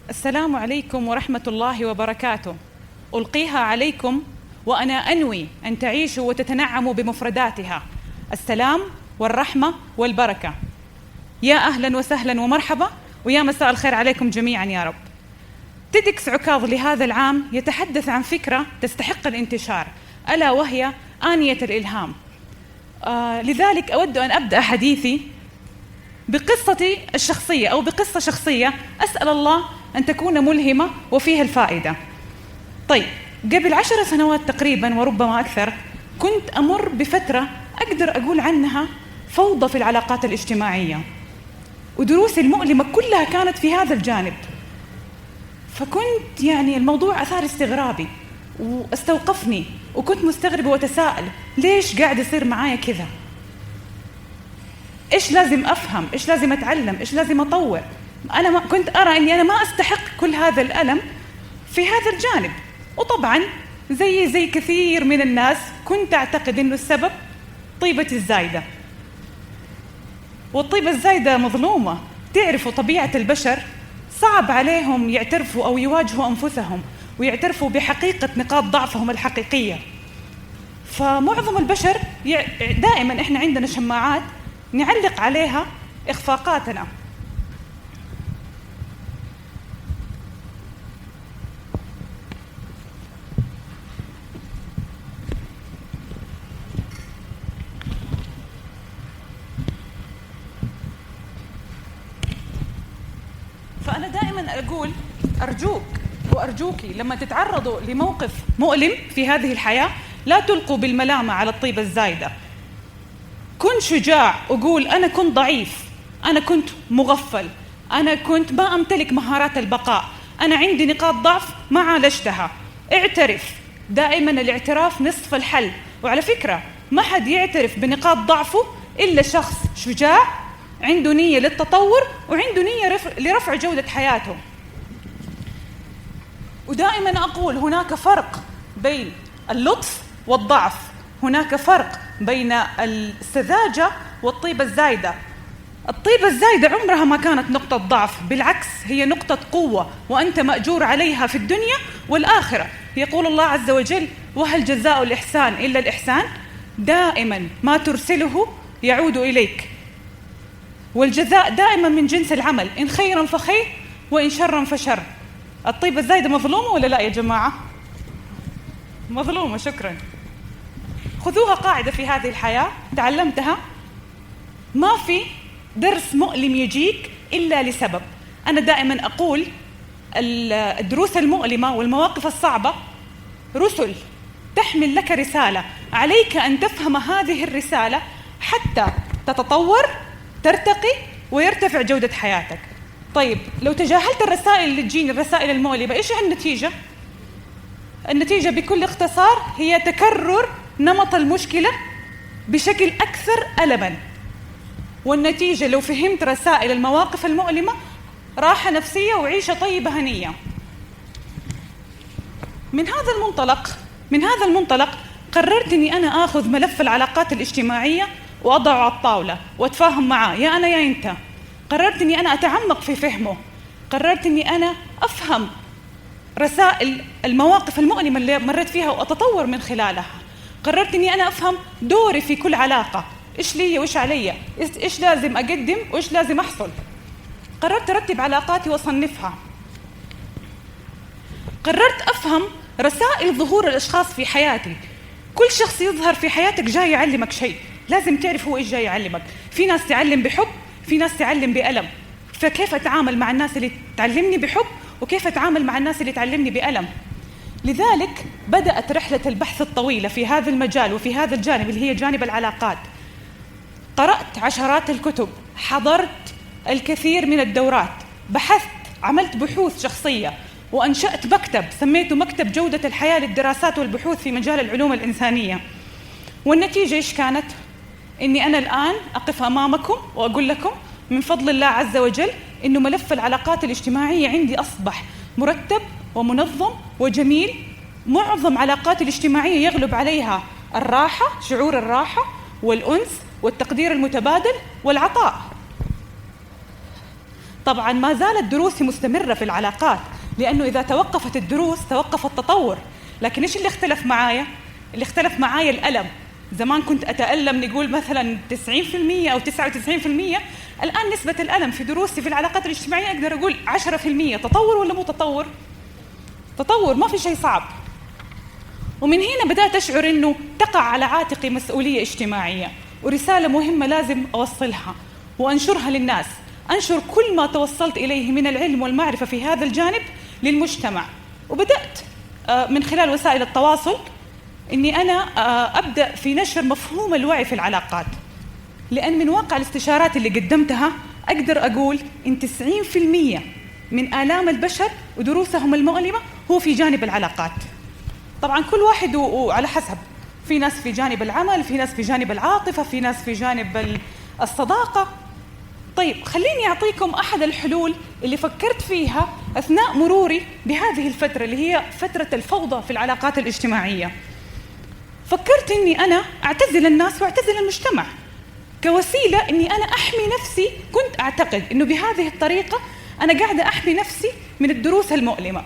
السلام عليكم ورحمة الله وبركاته. ألقيها عليكم وأنا أنوي أن تعيشوا وتتنعموا بمفرداتها: السلام والرحمة والبركة. يا أهلا وسهلا ومرحبا، ويا مساء الخير عليكم جميعا يا رب. تيدكس عكاظ لهذا العام يتحدث عن فكرة تستحق الانتشار، ألا وهي آنية الإلهام. لذلك أود أن أبدأ حديثي بقصتي الشخصية أو بقصة شخصية أسأل الله أن تكون ملهمة وفيها الفائدة. طيب، قبل 10 سنوات تقريبا وربما أكثر كنت أمر بفترة أقدر أقول عنها فوضى في العلاقات الاجتماعية، ودروسي المؤلمة كلها كانت في هذا الجانب. فكنت الموضوع أثار استغرابي واستوقفني، وكنت مستغربة وتساءل ليش قاعد يصير معايا كذا؟ إيش لازم أفهم؟ إيش لازم أتعلم؟ إيش لازم أطور؟ أنا ما كنت أرى أني أنا ما أستحق كل هذا الألم في هذا الجانب. وطبعا زي كثير من الناس كنت أعتقد أنه السبب طيبة الزايدة، والطيبة الزايدة مظلومة. تعرفوا طبيعة البشر صعب عليهم يعترفوا أو يواجهوا أنفسهم ويعترفوا بحقيقة نقاط ضعفهم الحقيقية. فمعظم البشر دائما إحنا عندنا شماعات نعلق عليها إخفاقاتنا. فأنا دائما أقول أرجوك وأرجوكي لما تتعرضوا لموقف مؤلم في هذه الحياة لا تلقوا بالملامة على الطيبة الزايدة. كن شجاع وقول أنا كنت ضعيف، أنا كنت مغفل، أنا كنت ما أمتلك مهارات البقاء، أنا عندي نقاط ضعف ما عالجتها. اعترف، دائما الاعتراف نصف الحل. وعلى فكرة ما حد يعترف بنقاط ضعفه إلا شخص شجاع عنده نية للتطور وعنده نية لرفع جودة حياته. ودائما أقول هناك فرق بين اللطف والضعف، هناك فرق بين السذاجة والطيبة الزايدة. الطيبة الزايدة عمرها ما كانت نقطة ضعف، بالعكس هي نقطة قوة، وأنت مأجور عليها في الدنيا والآخرة. يقول الله عز وجل: وهل جزاء الإحسان إلا الإحسان؟ دائما ما ترسله يعود إليك، والجزاء دائما من جنس العمل، إن خيرا فخير وإن شرا فشر. الطيبة الزايدة مظلومة ولا لا يا جماعة؟ مظلومة. شكرا. خذوها قاعدة في هذه الحياة تعلمتها: ما في درس مؤلم يجيك إلا لسبب. أنا دائما أقول الدروس المؤلمة والمواقف الصعبة رسل تحمل لك رسالة، عليك أن تفهم هذه الرسالة حتى تتطور، ترتقي، ويرتفع جودة حياتك. طيب، لو تجاهلت الرسائل اللي تجيني، الرسائل المؤلمة، إيش النتيجة؟ النتيجة بكل اختصار هي تكرر نمط المشكلة بشكل أكثر ألماً. والنتيجة لو فهمت رسائل المواقف المؤلمة راحة نفسية وعيشة طيبة هنية. من هذا المنطلق قررت أني أنا آخذ ملف العلاقات الاجتماعية وأضعه على الطاولة وأتفاهم معاه، يا أنا يا أنت. قررت أني أنا أتعمق في فهمه، قررت أني أنا أفهم رسائل المواقف المؤلمة اللي مريت فيها وأتطور من خلالها. قررت أني أنا أفهم دوري في كل علاقة، إيش لي وإيش علي، إيش لازم أقدم وإيش لازم أحصل. قررت أرتب علاقاتي وأصنفها. قررت أفهم رسائل ظهور الأشخاص في حياتي. كل شخص يظهر في حياتك جاي يعلمك شيء، لازم تعرف هو إيش جاي يعلمك. في ناس تعلم بحب، في ناس تعلم بألم. فكيف أتعامل مع الناس اللي تعلمني بحب، وكيف أتعامل مع الناس اللي تعلمني بألم؟ لذلك بدأت رحلة البحث الطويلة في هذا المجال وفي هذا الجانب اللي هي جانب العلاقات. قرأت عشرات الكتب، حضرت الكثير من الدورات، بحثت، عملت بحوث شخصية، وأنشأت مكتب سميته مكتب جودة الحياة للدراسات والبحوث في مجال العلوم الإنسانية. والنتيجة إيش كانت؟ إني أنا الآن أقف أمامكم وأقول لكم من فضل الله عز وجل إنه ملف العلاقات الاجتماعية عندي أصبح مرتب ومنظم وجميل. معظم علاقاتي الاجتماعية يغلب عليها الراحة، شعور الراحة والأنس والتقدير المتبادل والعطاء. طبعا ما زالت دروسي مستمرة في العلاقات، لأنه إذا توقفت الدروس توقف التطور. لكن إيش اللي اختلف معايا؟ اللي اختلف معايا الألم. زمان كنت أتألم نقول مثلا 90% أو 99%، الآن نسبة الألم في دروسي في العلاقات الاجتماعية أقدر أقول 10%. تطور ولا مو تطور؟ تطور، ما في شيء صعب. ومن هنا بدأت أشعر أنه تقع على عاتقي مسؤولية اجتماعية ورسالة مهمة لازم أوصلها وأنشرها للناس. أنشر كل ما توصلت إليه من العلم والمعرفة في هذا الجانب للمجتمع. وبدأت من خلال وسائل التواصل أني أنا أبدأ في نشر مفهوم الوعي في العلاقات، لأن من واقع الاستشارات اللي قدمتها أقدر أقول إن 90% من آلام البشر ودروسهم المؤلمة هو في جانب العلاقات. طبعا كل واحد وعلى حسب، في ناس في جانب العمل، في ناس في جانب العاطفة، في ناس في جانب الصداقة. طيب خليني أعطيكم أحد الحلول اللي فكرت فيها أثناء مروري بهذه الفترة اللي هي فترة الفوضى في العلاقات الاجتماعية. فكرت أني أنا أعتزل الناس وأعتزل المجتمع كوسيلة أني أنا أحمي نفسي. كنت أعتقد أنه بهذه الطريقة أنا قاعدة أحمي نفسي من الدروس المؤلمة.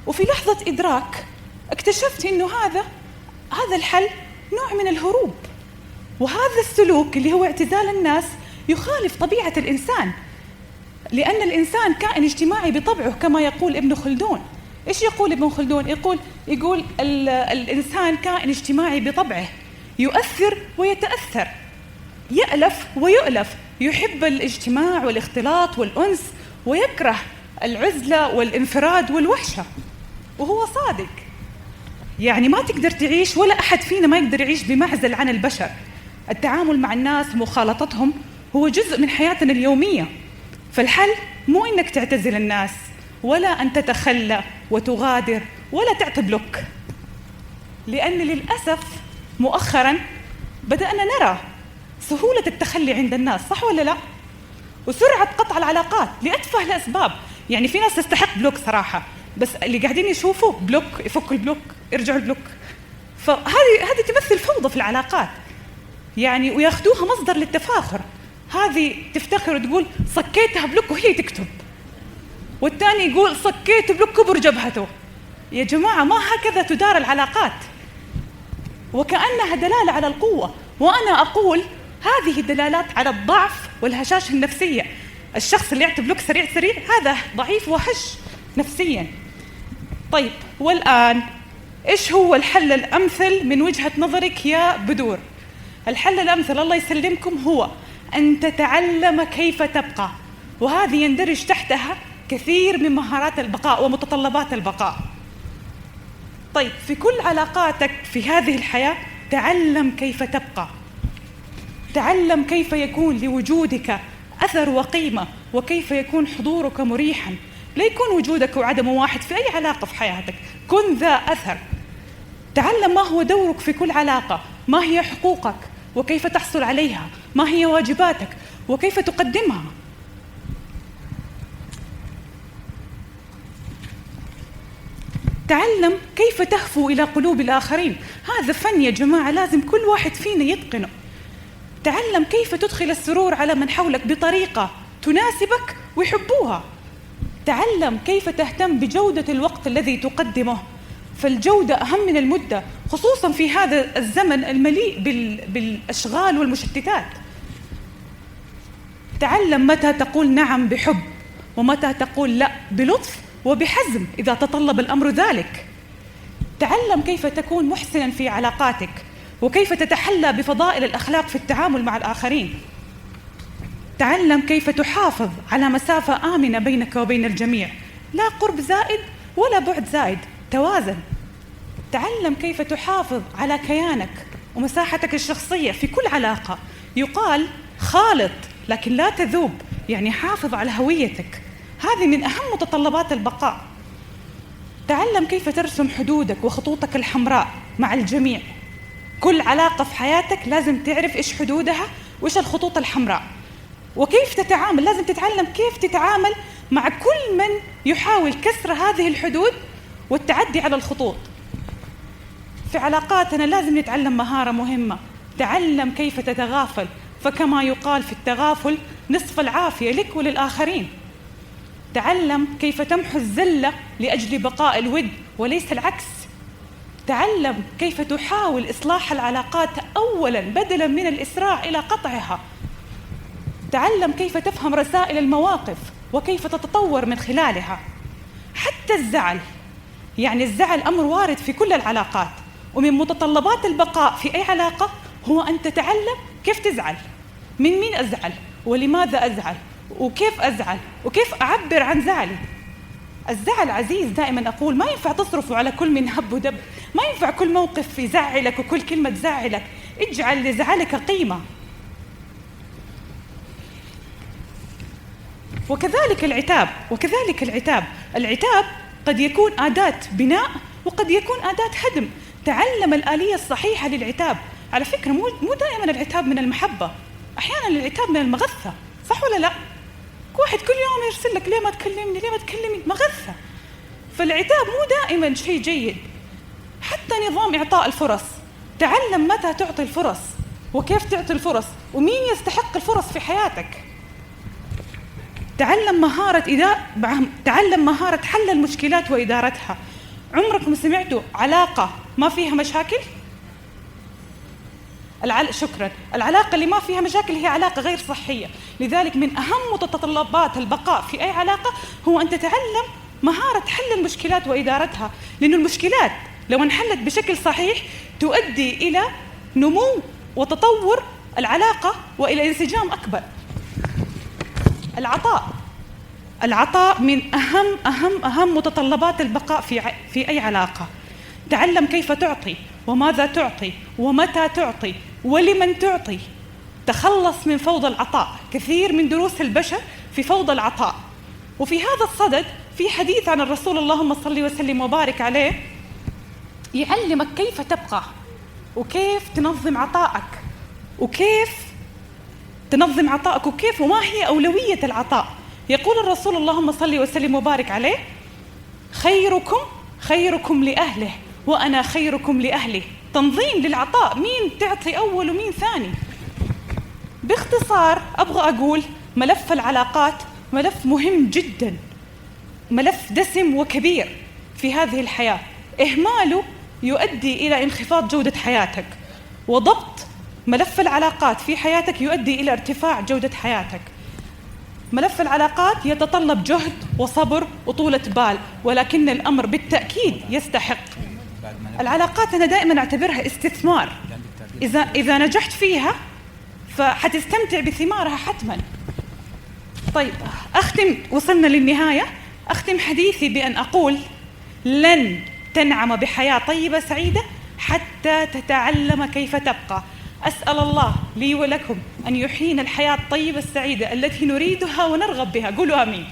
وفي لحظة إدراك اكتشفت أنه هذا الحل نوع من الهروب، وهذا السلوك اللي هو اعتزال الناس يخالف طبيعة الإنسان، لأن الإنسان كائن اجتماعي بطبعه كما يقول ابن خلدون. إيش يقول ابن خلدون؟ يقول الإنسان كائن اجتماعي بطبعه، يؤثر ويتأثر، يألف ويؤلف، يحب الاجتماع والاختلاط والأنس، ويكره العزلة والانفراد والوحشة. وهو صادق، يعني ما تقدر تعيش، ولا أحد فينا ما يقدر يعيش بمعزل عن البشر. التعامل مع الناس ومخالطتهم هو جزء من حياتنا اليومية. فالحل مو إنك تعتزل الناس، ولا أن تتخلى وتغادر، ولا تعطي بلوك، لأن للأسف مؤخراً بدأنا نرى سهولة التخلي عند الناس، صح ولا لا؟ وسرعة قطع العلاقات لأتفه الأسباب. يعني في ناس تستحق بلوك صراحة، بس اللي قاعدين يشوفوا بلوك يفكوا البلوك، يرجعوا البلوك. فهذه تمثل فوضى في العلاقات، يعني وياخذوها مصدر للتفاخر. هذه تفتخر وتقول صكيتها بلوك وهي تكتب، والثاني يقول صكيت بلوك كبر جبهته. يا جماعة ما هكذا تدار العلاقات، وكأنها دلالة على القوة. وأنا أقول هذه دلالات على الضعف والهشاشة النفسية. الشخص اللي يعطي بلوك سريع هذا ضعيف وهش نفسيا. طيب والآن إيش هو الحل الأمثل من وجهة نظرك يا بدور؟ الحل الأمثل الله يسلمكم هو أن تتعلم كيف تبقى، وهذه يندرج تحتها كثير من مهارات البقاء ومتطلبات البقاء. طيب في كل علاقاتك في هذه الحياة تعلم كيف تبقى، تعلم كيف يكون لوجودك أثر وقيمة، وكيف يكون حضورك مريحا. لا يكون وجودك وعدمه واحد في أي علاقة في حياتك، كن ذا أثر. تعلم ما هو دورك في كل علاقة، ما هي حقوقك وكيف تحصل عليها، ما هي واجباتك وكيف تقدمها. تعلم كيف تهفو إلى قلوب الآخرين. هذا فن يا جماعة لازم كل واحد فينا يتقنه. تعلم كيف تدخل السرور على من حولك بطريقة تناسبك ويحبوها. تعلم كيف تهتم بجودة الوقت الذي تقدمه، فالجودة أهم من المدة، خصوصا في هذا الزمن المليء بالأشغال والمشتتات. تعلم متى تقول نعم بحب، ومتى تقول لا بلطف وبحزم إذا تطلب الأمر ذلك. تعلم كيف تكون محسنا في علاقاتك، وكيف تتحلى بفضائل الأخلاق في التعامل مع الآخرين. تعلم كيف تحافظ على مسافة آمنة بينك وبين الجميع، لا قرب زائد ولا بعد زائد، توازن. تعلم كيف تحافظ على كيانك ومساحتك الشخصية في كل علاقة. يقال خالط لكن لا تذوب، يعني حافظ على هويتك، هذه من أهم متطلبات البقاء. تعلم كيف ترسم حدودك وخطوطك الحمراء مع الجميع. كل علاقة في حياتك لازم تعرف إيش حدودها وإيش الخطوط الحمراء، وكيف تتعامل. لازم تتعلم كيف تتعامل مع كل من يحاول كسر هذه الحدود والتعدي على الخطوط. في علاقاتنا لازم نتعلم مهارة مهمة، تعلم كيف تتغافل، فكما يقال في التغافل نصف العافية لك وللآخرين. تعلم كيف تمحو الزلة لأجل بقاء الود وليس العكس. تعلم كيف تحاول إصلاح العلاقات أولاً بدلاً من الإسراع إلى قطعها. تعلم كيف تفهم رسائل المواقف وكيف تتطور من خلالها. حتى الزعل، يعني الزعل أمر وارد في كل العلاقات، ومن متطلبات البقاء في أي علاقة هو أن تتعلم كيف تزعل، من مين أزعل، ولماذا أزعل، وكيف أزعل، وكيف أعبر عن زعلي. الزعل عزيز، دائما أقول ما ينفع تصرفه على كل من هب ودب، ما ينفع كل موقف يزعلك وكل كلمة تزعلك، اجعل لزعلك قيمة. وكذلك العتاب العتاب قد يكون أداة بناء وقد يكون أداة هدم. تعلم الآلية الصحيحة للعتاب. على فكرة مو دائما العتاب من المحبة، أحيانا العتاب من المغثة، صح ولا لا؟ واحد كل يوم يرسل لك ليه ما تكلمني، مغثة. فالعتاب مو دائما شيء جيد. حتى نظام إعطاء الفرص، تعلم متى تعطي الفرص وكيف تعطي الفرص ومين يستحق الفرص في حياتك. تعلم مهارة حل المشكلات وإدارتها. عمركم سمعتوا علاقة ما فيها مشاكل؟ شكرا. العلاقة اللي ما فيها مشاكل هي علاقة غير صحية. لذلك من أهم متطلبات البقاء في أي علاقة هو أن تتعلم مهارة حل المشكلات وإدارتها، لأن المشكلات لو انحلت بشكل صحيح تؤدي إلى نمو وتطور العلاقة وإلى انسجام أكبر. العطاء من أهم متطلبات البقاء في أي علاقة. تعلم كيف تعطي وماذا تعطي ومتى تعطي ولمن تعطي. تخلص من فوضى العطاء. كثير من دروس البشر في فوضى العطاء. وفي هذا الصدد في حديث عن الرسول اللهم صل وسلم وبارك عليه يعلمك كيف تبقى وكيف تنظم عطائك وما هي أولوية العطاء. يقول الرسول اللهم صل وسلم وبارك عليه: خيركم لأهله وأنا خيركم لأهلي. تنظيم للعطاء، مين تعطي أول ومين ثاني. باختصار أبغى أقول ملف العلاقات ملف مهم جدا، ملف دسم وكبير في هذه الحياة. إهماله يؤدي إلى انخفاض جودة حياتك، وضبط ملف العلاقات في حياتك يؤدي إلى ارتفاع جودة حياتك. ملف العلاقات يتطلب جهد وصبر وطولة بال، ولكن الأمر بالتأكيد يستحق. العلاقات أنا دائما أعتبرها استثمار، إذا نجحت فيها فحتستمتع بثمارها حتما. طيب وصلنا للنهاية. أختم حديثي بأن أقول: لن تنعم بحياة طيبة سعيدة حتى تتعلم كيف تبقى. أسأل الله لي ولكم أن يحيينا الحياة الطيبة السعيدة التي نريدها ونرغب بها. قولوا آمين.